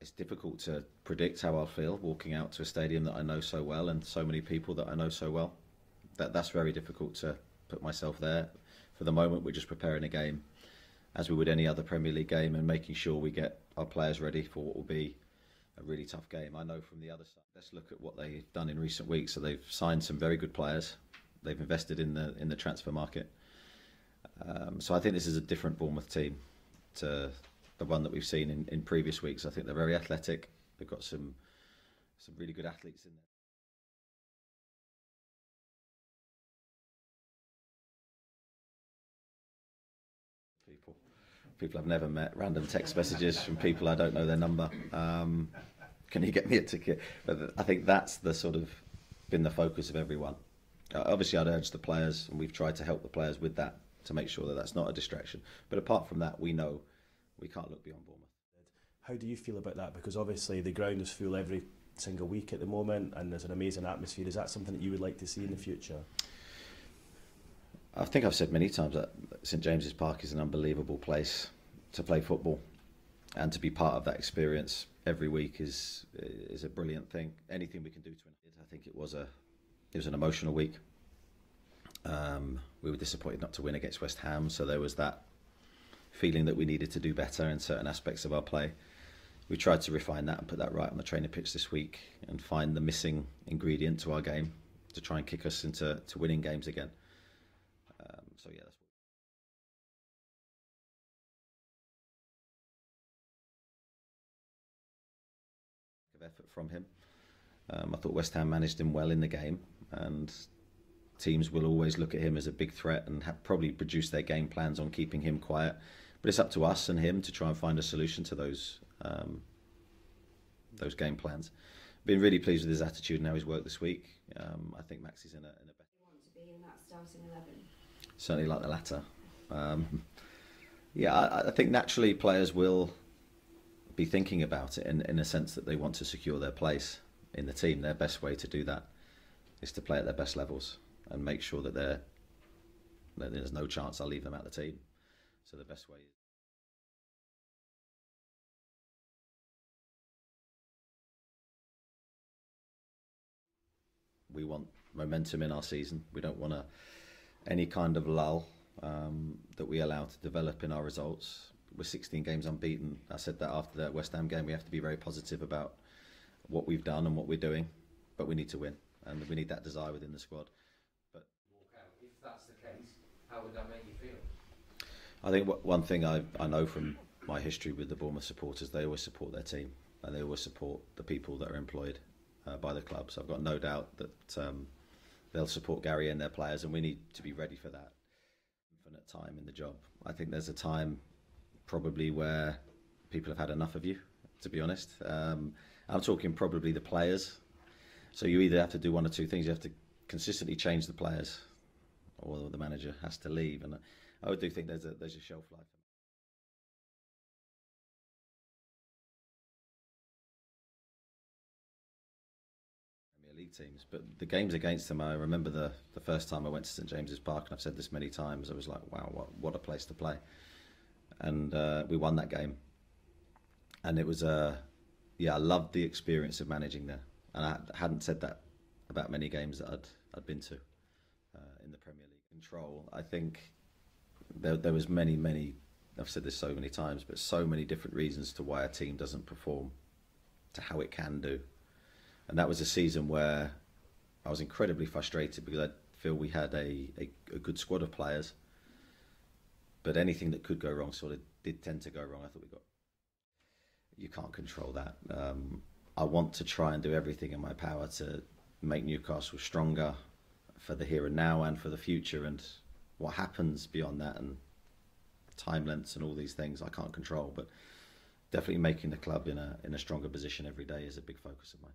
It's difficult to predict how I'll feel walking out to a stadium that I know so well and so many people that I know so well. That's very difficult to put myself there. For the moment, we're just preparing a game as we would any other Premier League game and making sure we get our players ready for what will be a really tough game. I know from the other side. Let's look at what they've done in recent weeks. So they've signed some very good players. They've invested in the transfer market. So I think this is a different Bournemouth team to the one that we've seen in previous weeks. I think they're very athletic. They've got some really good athletes in there. People I've never met, random text messages from people I don't know their number. Can you get me a ticket? But I think that's the sort of been the focus of everyone. Obviously, I'd urge the players, and we've tried to help the players with that to make sure that that's not a distraction. But apart from that, we know we can't look beyond Bournemouth. How do you feel about that? Because obviously the ground is full every single week at the moment, and there's an amazing atmosphere. Is that something that you would like to see in the future? I think I've said many times that St James's Park is an unbelievable place to play football, and to be part of that experience every week is a brilliant thing. Anything we can do to it. I think it was an emotional week. We were disappointed not to win against West Ham, so there was that feeling that we needed to do better in certain aspects of our play. We tried to refine that and put that right on the training pitch this week and find the missing ingredient to our game to try and kick us into winning games again. So yeah, that's what effort from him. I thought West Ham managed him well in the game, and teams will always look at him as a big threat and have probably produced their game plans on keeping him quiet. But it's up to us and him to try and find a solution to those game plans. Been really pleased with his attitude and how he's worked this week. I think Max is in a better. Want to be in that starting 11? Certainly like the latter. Yeah, I think naturally players will be thinking about it in a sense that they want to secure their place in the team. Their best way to do that is to play at their best levels and make sure that there's no chance I'll leave them out of the team. So the best way is we want momentum in our season. We don't want any kind of lull that we allow to develop in our results. We're 16 games unbeaten. I said that after that West Ham game. We have to be very positive about what we've done and what we're doing, but we need to win, and we need that desire within the squad. But walk out. If that's the case, how would that make you feel? I think one thing I know from my history with the Bournemouth supporters, they always support their team and they always support the people that are employed by the club. So I've got no doubt that they'll support Gary and their players, and we need to be ready for that infinite time in the job. I think there's a time probably where people have had enough of you, to be honest. I'm talking probably the players. So you either have to do one or two things. You have to consistently change the players, or the manager has to leave. And I do think there's a shelf life. Premier League teams, but the games against them, I remember the first time I went to St James's Park, and I've said this many times, I was like, wow, what a place to play. And we won that game. And it was I loved the experience of managing there. And I hadn't said that about many games that I'd been to in the Premier League. Control, I think there was many, I've said this so many times, but so many different reasons to why a team doesn't perform to how it can do. And that was a season where I was incredibly frustrated because I feel we had a good squad of players, but anything that could go wrong sort of did tend to go wrong. I thought you can't control that. I want to try and do everything in my power to make Newcastle stronger for the here and now and for the future, and what happens beyond that and time lengths and all these things I can't control, but definitely making the club in a stronger position every day is a big focus of mine.